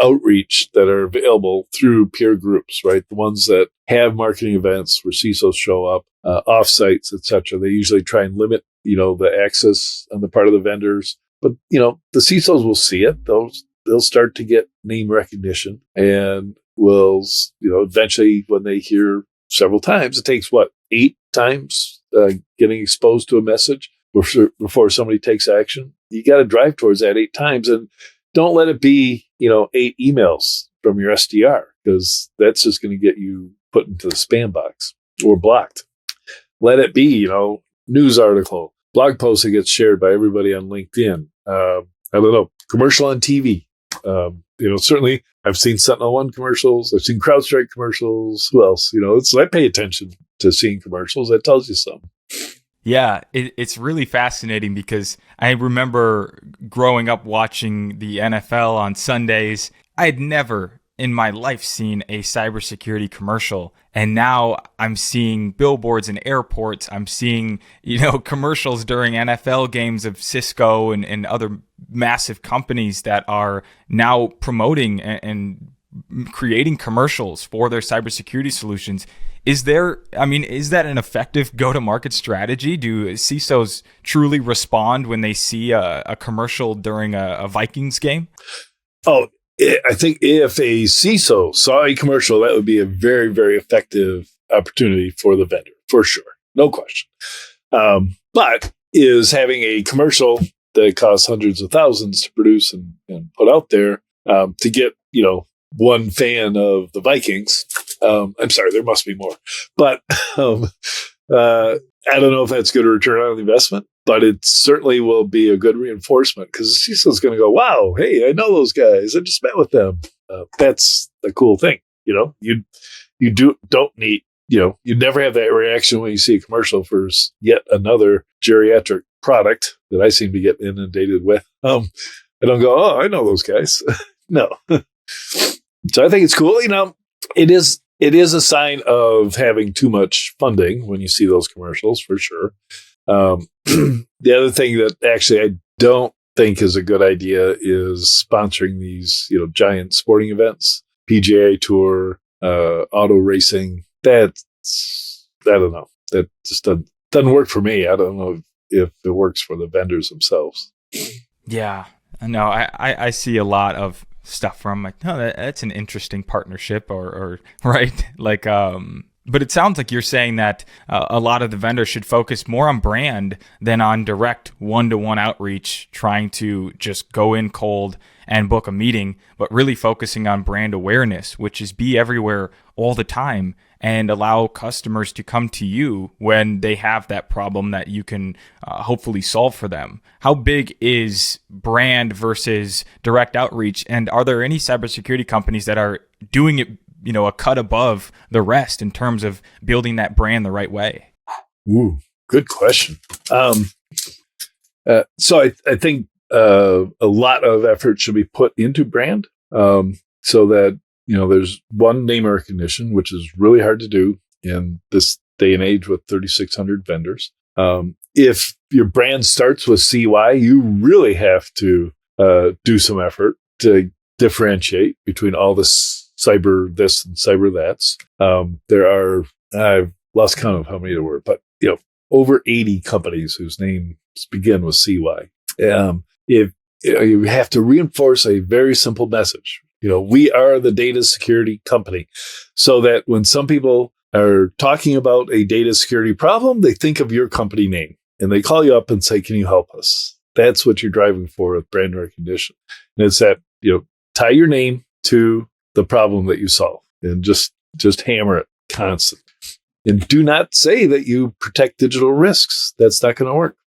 outreach that are available through peer groups, right? The ones that have marketing events where CISOs show up, offsites, et cetera. They usually try and limit, the access on the part of the vendors. But, the CISOs will see it. They'll start to get name recognition, and will, eventually, when they hear several times, it takes 8 times getting exposed to a message before somebody takes action. You got to drive towards that 8 times, and don't let it be, 8 emails from your SDR, because that's just going to get you put into the spam box or blocked. Let it be, news article, blog post that gets shared by everybody on LinkedIn. I don't know, commercial on TV. Certainly I've seen Sentinel-1 commercials. I've seen CrowdStrike commercials. Who else? I pay attention to seeing commercials. That tells you something. Yeah, it's really fascinating because I remember growing up watching the NFL on Sundays. I had never in my life seen a cybersecurity commercial, and now I'm seeing billboards in airports. I'm seeing, commercials during NFL games of Cisco and other massive companies that are now promoting and creating commercials for their cybersecurity solutions. Is that an effective go-to-market strategy? Do CISOs truly respond when they see a commercial during a Vikings game? Oh, I think if a CISO saw a commercial, that would be a very, very effective opportunity for the vendor, for sure. No question. But is having a commercial that costs hundreds of thousands to produce and put out there to get, one fan of the Vikings. I'm sorry, there must be more. But I don't know if that's good return on investment, but it certainly will be a good reinforcement, because the CISO is going to go, wow, hey, I know those guys. I just met with them. That's the cool thing. You don't need, you never have that reaction when you see a commercial for yet another geriatric product that I seem to get inundated with. I don't go, oh, I know those guys. No. So I think it's cool. It is a sign of having too much funding when you see those commercials, for sure. The other thing that actually I don't think is a good idea is sponsoring these, giant sporting events, PGA Tour, auto racing. I don't know. That just doesn't work for me. I don't know if it works for the vendors themselves. Yeah, no, I see a lot of stuff where I'm like, oh, that's an interesting partnership, or right, like But it sounds like you're saying that a lot of the vendors should focus more on brand than on direct one-to-one outreach, trying to just go in cold and book a meeting, but really focusing on brand awareness, which is be everywhere all the time and allow customers to come to you when they have that problem that you can hopefully solve for them. How big is brand versus direct outreach? And are there any cybersecurity companies that are doing it, a cut above the rest in terms of building that brand the right way? Ooh, good question. So I think a lot of effort should be put into brand, so that there's one, name recognition, which is really hard to do in this day and age with 3,600 vendors. If your brand starts with CY, you really have to do some effort to differentiate between all this cyber this and cyber that's. There are, I've lost count of how many there were, but over 80 companies whose names begin with CY. If you have to reinforce a very simple message, we are the data security company, so that when some people are talking about a data security problem, they think of your company name and they call you up and say, "Can you help us?" That's what you're driving for with brand recognition. And it's that, tie your name to the problem that you solve and just hammer it constantly. And do not say that you protect digital risks. That's not going to work.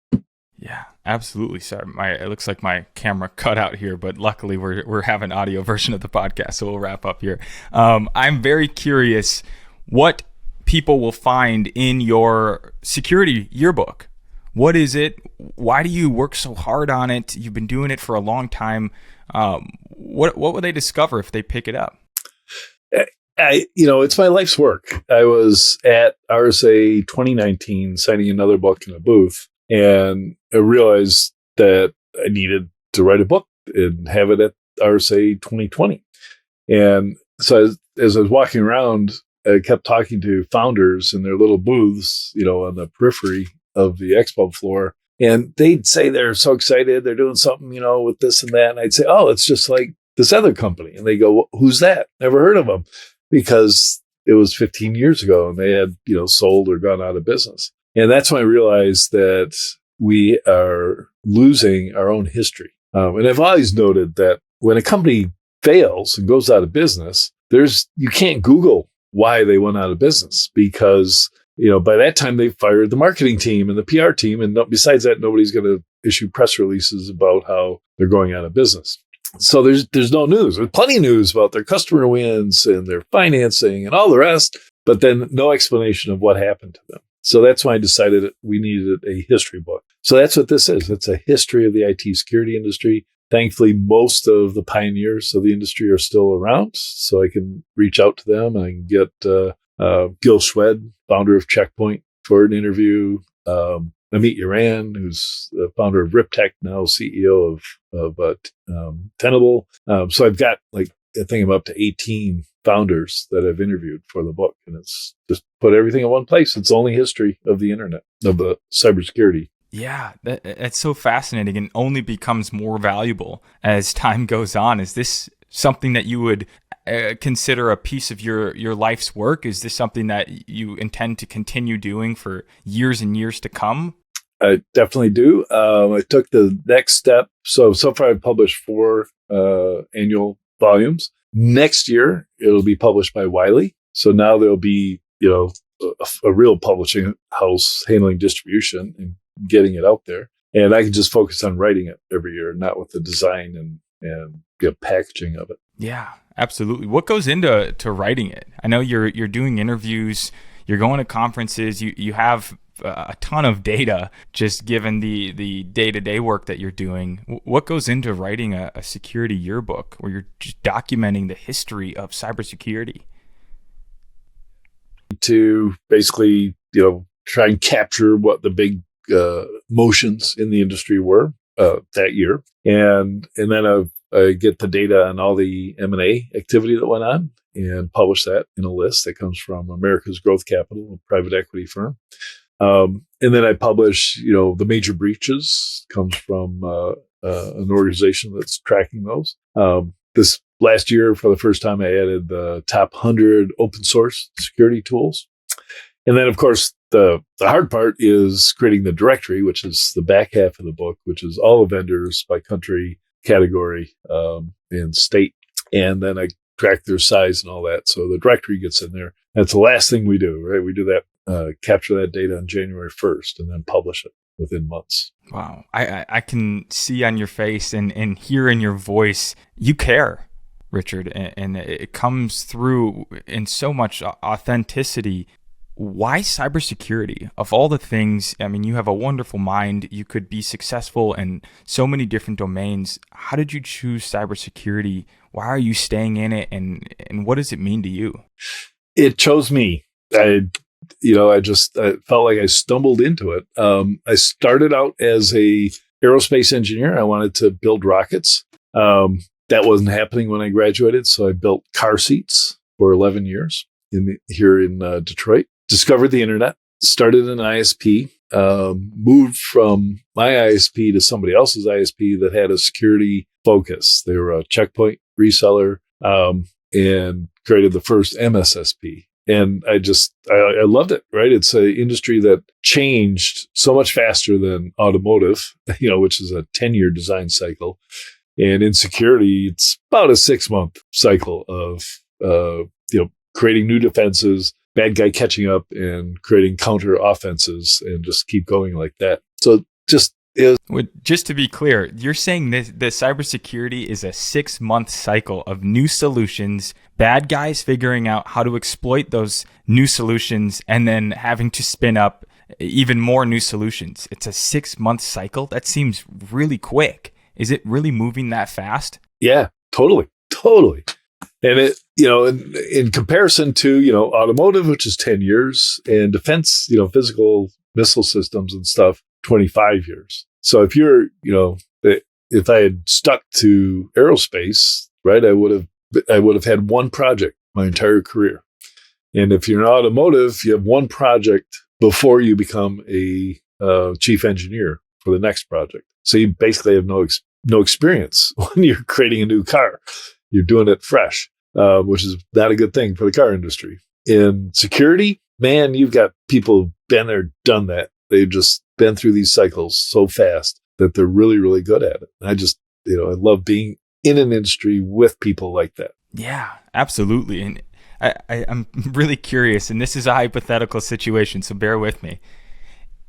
Yeah, absolutely. Sorry, it looks like my camera cut out here, but luckily we're having audio version of the podcast, so we'll wrap up here. I'm very curious what people will find in your security yearbook. What is it? Why do you work so hard on it? You've been doing it for a long time. What will they discover if they pick it up? It's my life's work. I was at RSA 2019 signing another book in a booth, and I realized that I needed to write a book and have it at RSA 2020. And so as I was walking around, I kept talking to founders in their little booths, on the periphery of the expo floor. And they'd say they're so excited, they're doing something, with this and that. And I'd say, "Oh, it's just like this other company." And they go, "Well, who's that? Never heard of them." Because it was 15 years ago and they had, sold or gone out of business. And that's when I realized that we are losing our own history. And I've always noted that when a company fails and goes out of business, you can't Google why they went out of business, because, by that time they fired the marketing team and the PR team. And besides that, nobody's going to issue press releases about how they're going out of business. So there's no news. There's plenty of news about their customer wins and their financing and all the rest, but then no explanation of what happened to them. So that's why I decided that we needed a history book. So that's what this is. It's a history of the IT security industry. Thankfully, most of the pioneers of the industry are still around, so I can reach out to them and I can get Gil Schwed, founder of Checkpoint, for an interview. Amit Yaran, who's the founder of RipTech, now CEO of Tenable. So I've got I think I'm up to 18 founders that I've interviewed for the book, and it's just put everything in one place. It's the only history of the internet, of the cybersecurity. Yeah, that's so fascinating and only becomes more valuable as time goes on. Is this something that you would consider a piece of your life's work? Is this something that you intend to continue doing for years and years to come? I definitely do. I took the next step. So far I've published 4 annual volumes. Next year, it'll be published by Wiley. So now there'll be, a real publishing house handling distribution and getting it out there. And I can just focus on writing it every year, not with the design and packaging of it. Yeah, absolutely. What goes into writing it? I know you're doing interviews, you're going to conferences, you have a ton of data just given the day-to-day work that you're doing. What goes into writing a security yearbook where you're just documenting the history of cybersecurity? To basically, try and capture what the big motions in the industry were that year. And then I get the data on all the M&A activity that went on and publish that in a list that comes from America's Growth Capital, a private equity firm. And then I publish, the major breaches comes from an organization that's tracking those. This last year, for the first time, I added the top 100 open source security tools. And then, of course, the hard part is creating the directory, which is the back half of the book, which is all the vendors by country, category, and state. And then I track their size and all that. So the directory gets in there. That's the last thing we do, right? We do that, capture that data on January 1st and then publish it within months. Wow. I can see on your face and hear in your voice, you care, Richard, and it comes through in so much authenticity. Why cybersecurity? Of all the things, I mean, you have a wonderful mind. You could be successful in so many different domains. How did you choose cybersecurity? Why are you staying in it? And what does it mean to you? It chose me. I felt like I stumbled into it. I started out as a aerospace engineer. I wanted to build rockets. That wasn't happening when I graduated. So I built car seats for 11 years here in Detroit. Discovered the internet, started an ISP, moved from my ISP to somebody else's ISP that had a security focus. They were a checkpoint reseller, and created the first MSSP. And I loved it, right? It's an industry that changed so much faster than automotive, which is a 10-year design cycle. And in security, it's about a 6-month cycle of, creating new defenses, bad guy catching up and creating counter offenses and just keep going like that. So just to be clear, you're saying the cybersecurity is a 6-month cycle of new solutions, bad guys figuring out how to exploit those new solutions, and then having to spin up even more new solutions. It's a 6-month cycle. That seems really quick. Is it really moving that fast? Yeah, totally. And it, in comparison to, automotive, which is 10 years, and defense, physical missile systems and stuff, 25 years. So if if I had stuck to aerospace, right, I would have had one project my entire career. And if you're in automotive, you have one project before you become a chief engineer for the next project. So you basically have no experience when you're creating a new car. You're doing it fresh, which is not a good thing for the car industry. In security, man, you've got people been there, done that. They've just been through these cycles so fast that they're really, really good at it. I just, I love being in an industry with people like that. Yeah, absolutely. And I'm really curious, and this is a hypothetical situation, so bear with me.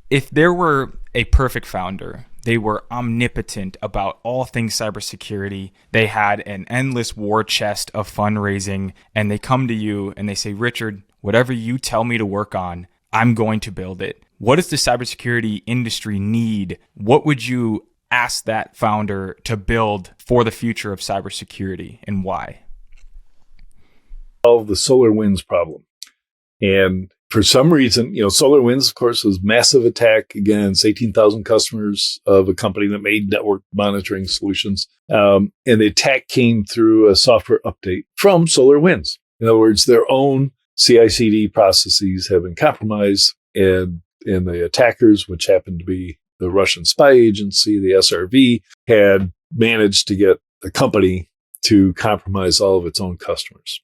If there were a perfect founder, they were omnipotent about all things cybersecurity, they had an endless war chest of fundraising, and they come to you and they say, Richard, whatever you tell me to work on, I'm going to build it. What does the cybersecurity industry need? What would you ask that founder to build for the future of cybersecurity, and why? Solve the SolarWinds problem. And for some reason, SolarWinds, of course, was massive attack against 18,000 customers of a company that made network monitoring solutions. And the attack came through a software update from SolarWinds. In other words, their own CI/CD processes have been compromised, and the attackers, which happened to be the Russian spy agency, the SRV, had managed to get the company to compromise all of its own customers.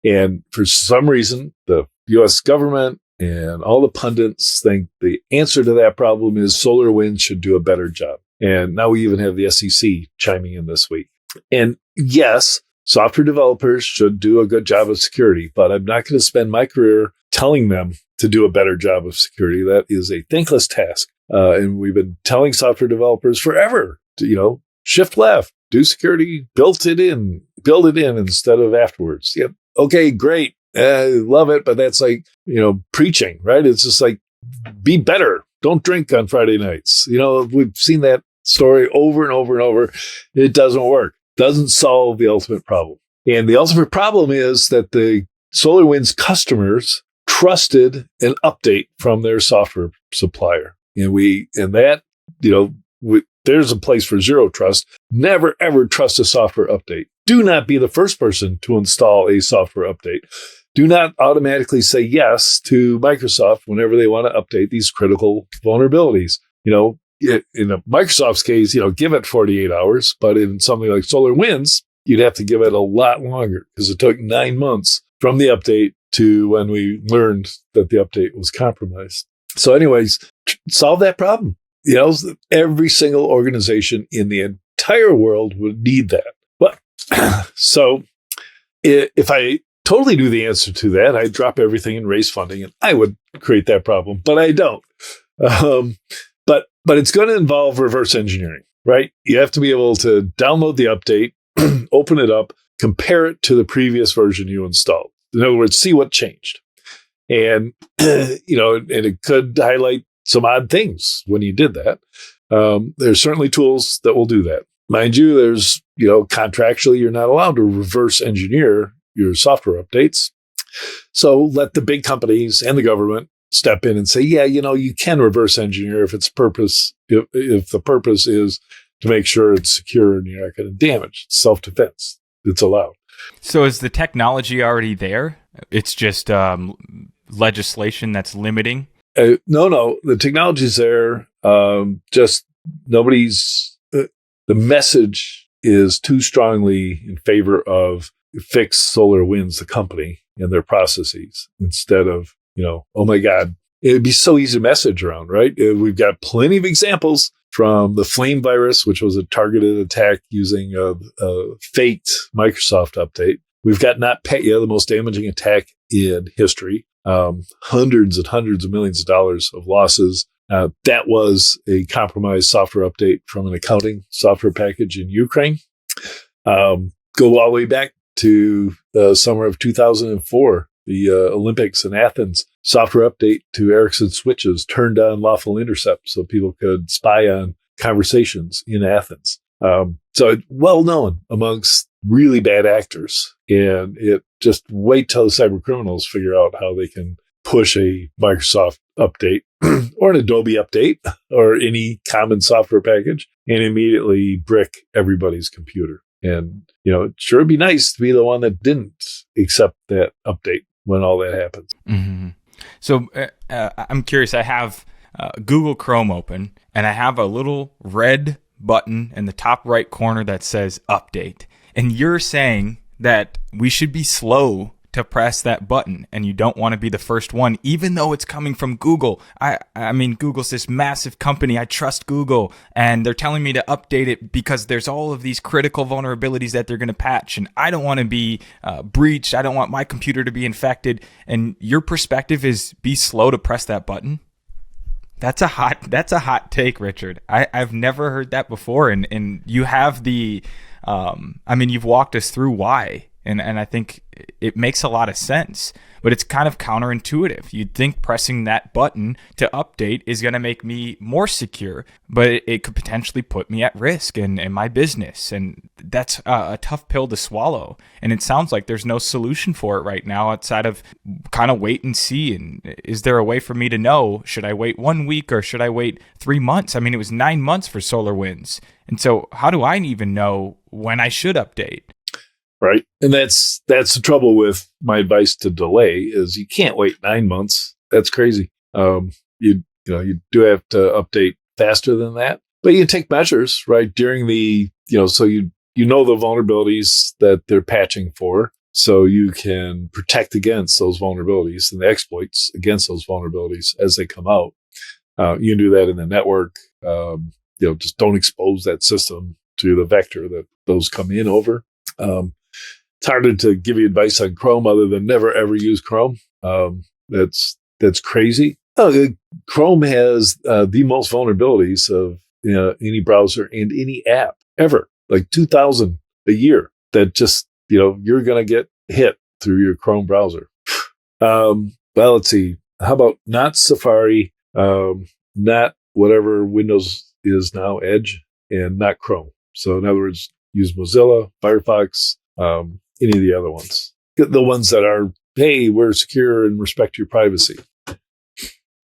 And for some reason, the U.S. government and all the pundits think the answer to that problem is SolarWinds should do a better job. And now we even have the SEC chiming in this week. And yes, software developers should do a good job of security, but I'm not going to spend my career telling them to do a better job of security. That is a thankless task. And we've been telling software developers forever to, shift left, do security, build it in instead of afterwards. Yep. Okay, great. I love it. But that's like, preaching, right? It's just like, be better. Don't drink on Friday nights. We've seen that story over and over and over. It doesn't work. Doesn't solve the ultimate problem. And the ultimate problem is that the SolarWinds customers trusted an update from their software supplier. There's a place for zero trust. Never, ever trust a software update. Do not be the first person to install a software update. Do not automatically say yes to Microsoft whenever they want to update these critical vulnerabilities. In Microsoft's case, give it 48 hours, but in something like SolarWinds, you'd have to give it a lot longer because it took 9 months from the update to when we learned that the update was compromised. So anyways, solve that problem. Every single organization in the entire world would need that. But so if I totally knew the answer to that, I'd drop everything and raise funding and I would create that problem, but I don't. But it's going to involve reverse engineering, right? You have to be able to download the update, open it up, compare it to the previous version you installed. In other words, see what changed. And, and it could highlight some odd things when you did that. There's certainly tools that will do that. Mind you, there's, contractually, you're not allowed to reverse engineer your software updates. So let the big companies and the government step in and say, yeah, you can reverse engineer if the purpose is to make sure it's secure and you're not going to damage. It's self-defense. It's allowed. So is the technology already there? It's just legislation that's limiting? No. The technology's there. Just nobody's... the message is too strongly in favor of fix SolarWinds, the company, and their processes, instead of, oh my God, it'd be so easy to message around, right? We've got plenty of examples from the Flame virus, which was a targeted attack using a faked Microsoft update. We've got NotPetya, the most damaging attack in history. Hundreds and hundreds of millions of dollars of losses. That was a compromised software update from an accounting software package in Ukraine. Go all the way back to the summer of 2004, the Olympics in Athens. Software update to Ericsson switches turned on lawful intercept so people could spy on conversations in Athens. So it's well known amongst really bad actors. And it just wait till the cyber criminals figure out how they can push a Microsoft update or an Adobe update or any common software package and immediately brick everybody's computer. And, it sure would be nice to be the one that didn't accept that update when all that happens. Mm-hmm. So I'm curious, I have Google Chrome open and I have a little red button in the top right corner that says update. And you're saying that we should be slow to press that button and you don't want to be the first one, even though it's coming from Google. I mean, Google's this massive company. I trust Google and they're telling me to update it because there's all of these critical vulnerabilities that they're going to patch and I don't want to be breached. I don't want my computer to be infected. And your perspective is be slow to press that button. That's a hot take, Richard. I've never heard that before. And you have you've walked us through why. And I think it makes a lot of sense, but it's kind of counterintuitive. You'd think pressing that button to update is going to make me more secure, but it could potentially put me at risk in my business. And that's a tough pill to swallow. And it sounds like there's no solution for it right now outside of kind of wait and see. And is there a way for me to know, should I wait 1 week or should I wait 3 months? I mean, it was 9 months for SolarWinds. And so how do I even know when I should update? Right. And that's the trouble with my advice to delay is you can't wait 9 months. That's crazy. You do have to update faster than that, but you take measures, right? During the, so the vulnerabilities that they're patching for, so you can protect against those vulnerabilities and the exploits against those vulnerabilities as they come out. You can do that in the network. Just don't expose that system to the vector that those come in over. It's harder to give you advice on Chrome other than never, ever use Chrome. That's crazy. Chrome has the most vulnerabilities of any browser and any app ever, like 2,000 a year that just, you're going to get hit through your Chrome browser. Well, let's see. How about not Safari, not whatever Windows is now, Edge, and not Chrome. So in other words, use Mozilla, Firefox, any of the other ones. The ones that are, hey, we're secure and respect your privacy.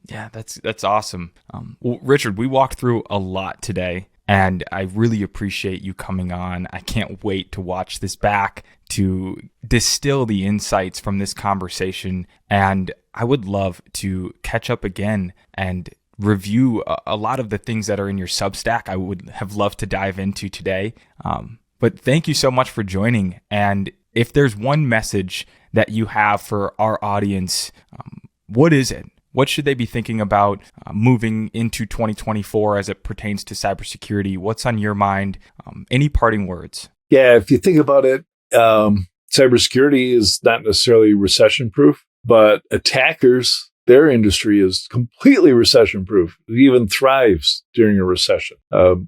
Yeah, that's awesome. Well, Richard, we walked through a lot today, and I really appreciate you coming on. I can't wait to watch this back to distill the insights from this conversation, and I would love to catch up again and review a lot of the things that are in your Substack. I would have loved to dive into today. But thank you so much for joining. And If there's one message that you have for our audience, what is it? What should they be thinking about moving into 2024 as it pertains to cybersecurity? What's on your mind? Any parting words? Yeah, if you think about it, cybersecurity is not necessarily recession-proof, but attackers, their industry is completely recession-proof. It even thrives during a recession.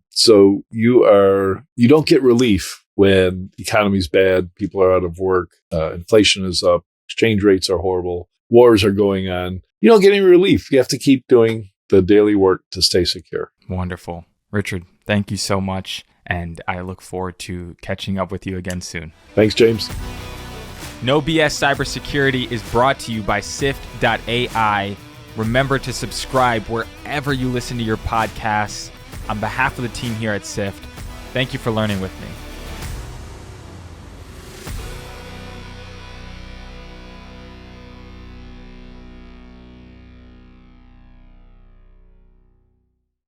So you don't get relief when the economy's bad, people are out of work, inflation is up, exchange rates are horrible, wars are going on. You don't get any relief. You have to keep doing the daily work to stay secure. Wonderful. Richard, thank you so much. And I look forward to catching up with you again soon. Thanks, James. No BS Cybersecurity is brought to you by Sift.ai. Remember to subscribe wherever you listen to your podcasts. On behalf of the team here at Sift, thank you for learning with me.